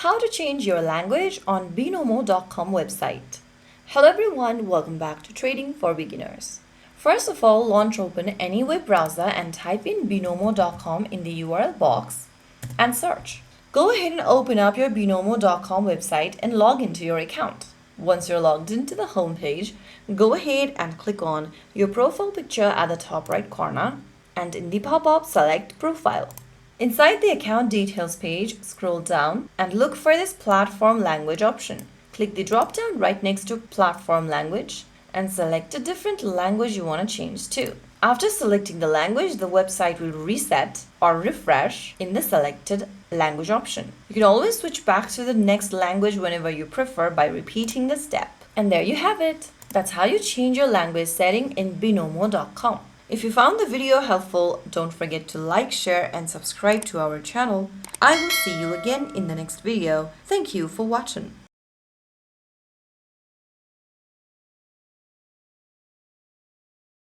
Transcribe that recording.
How to change your language on Binomo.com website. Hello everyone, welcome back to Trading for Beginners. First of all, launch open any web browser and type in Binomo.com in the URL box and search. Go ahead and open up your Binomo.com website and log into your account. Once you're logged into the home page, go ahead and click on your profile picture at the top right corner and in the pop-up select Profile. Inside the account details page, scroll down and look for this platform language option. Click the drop down right next to platform language and select a different language you want to change to. After selecting the language, the website will reset or refresh in the selected language option. You can always switch back to the next language whenever you prefer by repeating the step. And there you have it. That's how you change your language setting in Binomo.com. If you found the video helpful, don't forget to like, share and subscribe to our channel. I will see you again in the next video. Thank you for watching.